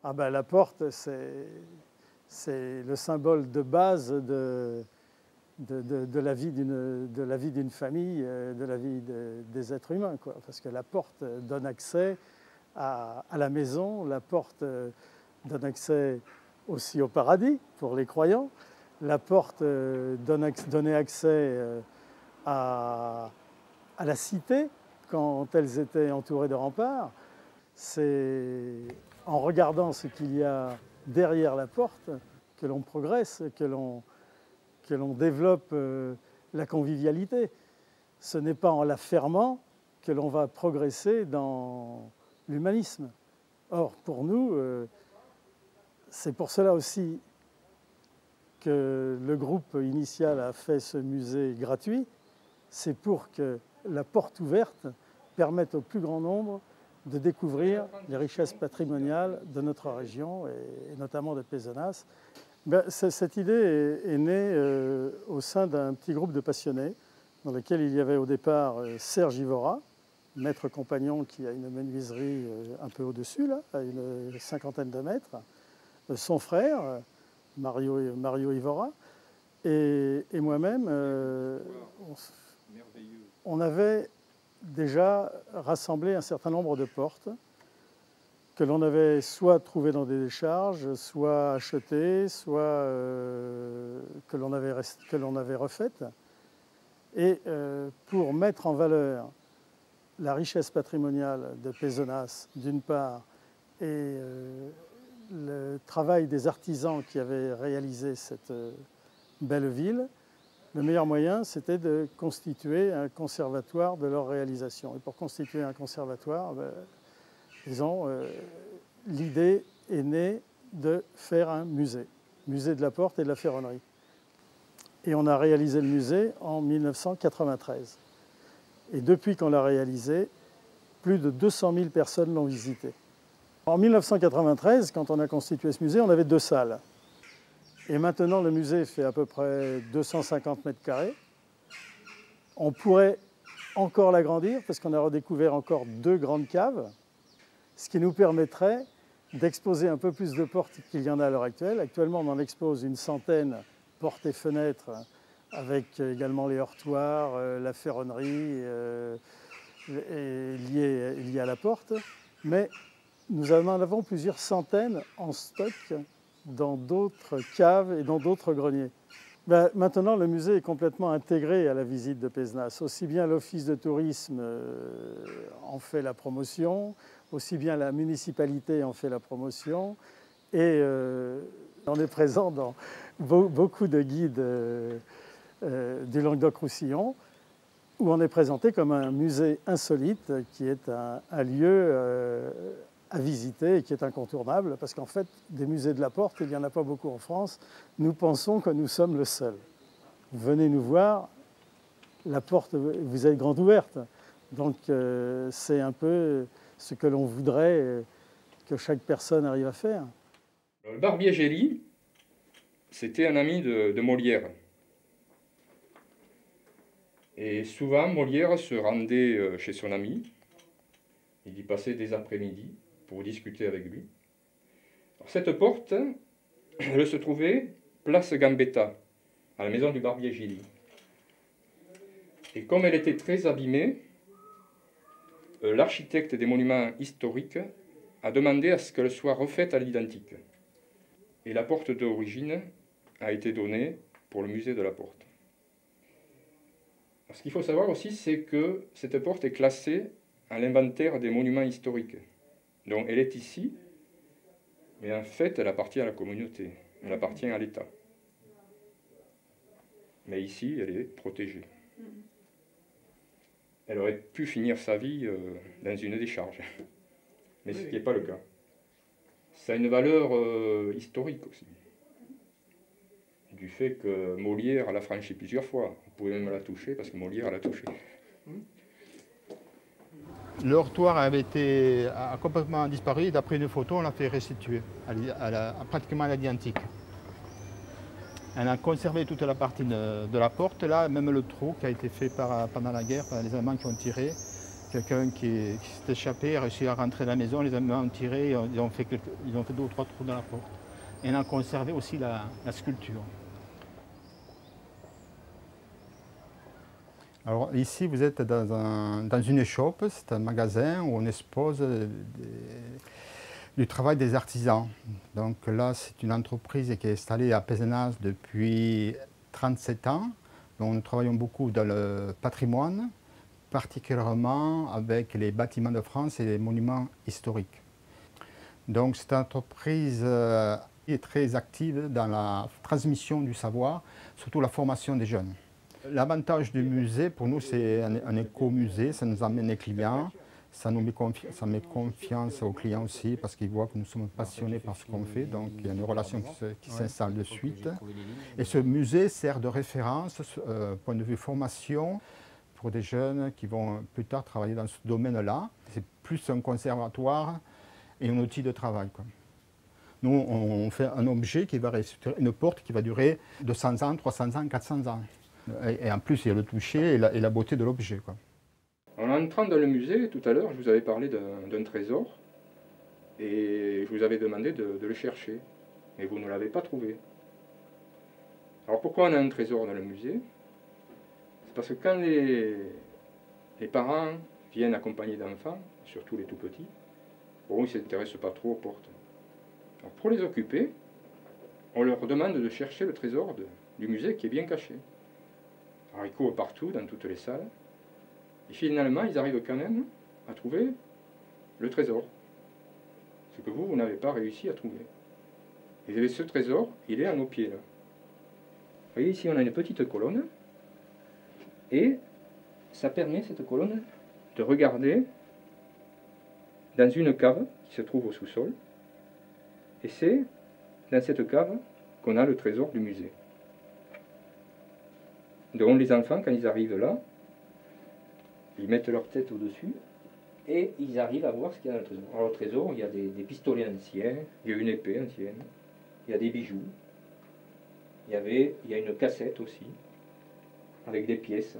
Ah ben, la porte, c'est le symbole de base de la vie d'une famille, de la vie des êtres humains, quoi. Parce que la porte donne accès à la maison, la porte donne accès aussi au paradis pour les croyants, la porte donnait accès à la cité quand elles étaient entourées de remparts. C'est en regardant ce qu'il y a derrière la porte que l'on progresse, que l'on développe la convivialité. Ce n'est pas en la fermant que l'on va progresser dans l'humanisme. Or, pour nous, c'est pour cela aussi que le groupe initial a fait ce musée gratuit. C'est pour que la porte ouverte permette au plus grand nombre de découvrir les richesses patrimoniales de notre région et notamment de Pézenas. Cette idée est née au sein d'un petit groupe de passionnés dans lequel il y avait au départ Serge Ivora, maître compagnon qui a une menuiserie un peu au-dessus, là, à une 50aine de mètres, son frère, Mario Ivora, et moi-même, on avait déjà rassemblé un certain nombre de portes que l'on avait soit trouvées dans des décharges, soit achetées, soit que l'on avait refaites. Et pour mettre en valeur la richesse patrimoniale de Pézenas, d'une part, et le travail des artisans qui avaient réalisé cette belle ville, le meilleur moyen, c'était de constituer un conservatoire de leur réalisation. Et pour constituer un conservatoire, disons, l'idée est née de faire un musée de la porte et de la ferronnerie. Et on a réalisé le musée en 1993. Et depuis qu'on l'a réalisé, plus de 200 000 personnes l'ont visité. En 1993, quand on a constitué ce musée, on avait 2 salles. Et maintenant, le musée fait à peu près 250 mètres carrés. On pourrait encore l'agrandir parce qu'on a redécouvert encore 2 grandes caves, ce qui nous permettrait d'exposer un peu plus de portes qu'il y en a à l'heure actuelle. Actuellement, on en expose une centaine, portes et fenêtres, avec également les heurtoirs, la ferronnerie liée à la porte. Mais nous en avons plusieurs centaines en stock dans d'autres caves et dans d'autres greniers. Maintenant, le musée est complètement intégré à la visite de Pézenas. Aussi bien l'office de tourisme en fait la promotion, aussi bien la municipalité en fait la promotion, et on est présent dans beaucoup de guides du Languedoc-Roussillon, où on est présenté comme un musée insolite qui est un lieu à visiter et qui est incontournable, parce qu'en fait, des musées de la porte, il n'y en a pas beaucoup en France. Nous pensons que nous sommes le seul. Venez nous voir, la porte vous est grande ouverte. Donc c'est un peu ce que l'on voudrait que chaque personne arrive à faire. Le barbier Gély, c'était un ami de Molière. Et souvent, Molière se rendait chez son ami. Il y passait des après-midi pour discuter avec lui. Alors, cette porte, elle se trouvait place Gambetta, à la maison du barbier Gély. Et comme elle était très abîmée, l'architecte des monuments historiques a demandé à ce qu'elle soit refaite à l'identique. Et la porte d'origine a été donnée pour le musée de la porte. Alors, ce qu'il faut savoir aussi, c'est que cette porte est classée à l'inventaire des monuments historiques. Donc elle est ici, mais en fait elle appartient à la communauté, elle appartient à l'État. Mais ici, elle est protégée. Elle aurait pu finir sa vie dans une décharge, mais ce qui n'est pas le cas. Ça a une valeur historique aussi, du fait que Molière l'a franchie plusieurs fois. Vous pouvez même la toucher parce que Molière l'a touchée. Le heurtoir a complètement disparu. D'après une photo, on l'a fait restituer pratiquement à l'identique. On a conservé toute la partie de la porte, là, même le trou qui a été fait pendant la guerre, par les Allemands qui ont tiré quelqu'un qui s'est échappé, a réussi à rentrer à la maison, les amis ont tiré, ils ont fait 2 ou 3 trous dans la porte. Et on a conservé aussi la sculpture. Alors ici, vous êtes dans une échoppe, c'est un magasin où on expose du travail des artisans. Donc là, c'est une entreprise qui est installée à Pézenas depuis 37 ans. Donc nous travaillons beaucoup dans le patrimoine, particulièrement avec les bâtiments de France et les monuments historiques. Donc cette entreprise est très active dans la transmission du savoir, surtout la formation des jeunes. L'avantage du musée, pour nous, c'est un écomusée, ça nous amène les clients, ça met confiance aux clients aussi, parce qu'ils voient que nous sommes passionnés par ce qu'on fait, donc il y a une relation qui s'installe de suite. Et ce musée sert de référence, point de vue formation, pour des jeunes qui vont plus tard travailler dans ce domaine-là. C'est plus un conservatoire et un outil de travail, quoi. Nous, on fait un objet qui va rester, une porte qui va durer 200 ans, 300 ans, 400 ans. Et en plus, il y a le toucher et la beauté de l'objet, quoi. En entrant dans le musée, tout à l'heure, je vous avais parlé d'un trésor et je vous avais demandé de le chercher, mais vous ne l'avez pas trouvé. Alors pourquoi on a un trésor dans le musée? C'est parce que quand les parents viennent accompagnés d'enfants, surtout les tout petits, bon, ils ne s'intéressent pas trop aux portes. Alors pour les occuper, on leur demande de chercher le trésor du musée qui est bien caché. Alors ils courent partout, dans toutes les salles, et finalement ils arrivent quand même à trouver le trésor. Ce que vous n'avez pas réussi à trouver. Et ce trésor, il est à nos pieds là. Vous voyez ici on a une petite colonne, et ça permet, cette colonne, de regarder dans une cave qui se trouve au sous-sol, et c'est dans cette cave qu'on a le trésor du musée. Donc les enfants, quand ils arrivent là, ils mettent leur tête au-dessus et ils arrivent à voir ce qu'il y a dans le trésor. Alors le trésor, il y a des pistolets anciens, il y a une épée ancienne, il y a des bijoux, il y a une cassette aussi, avec des pièces.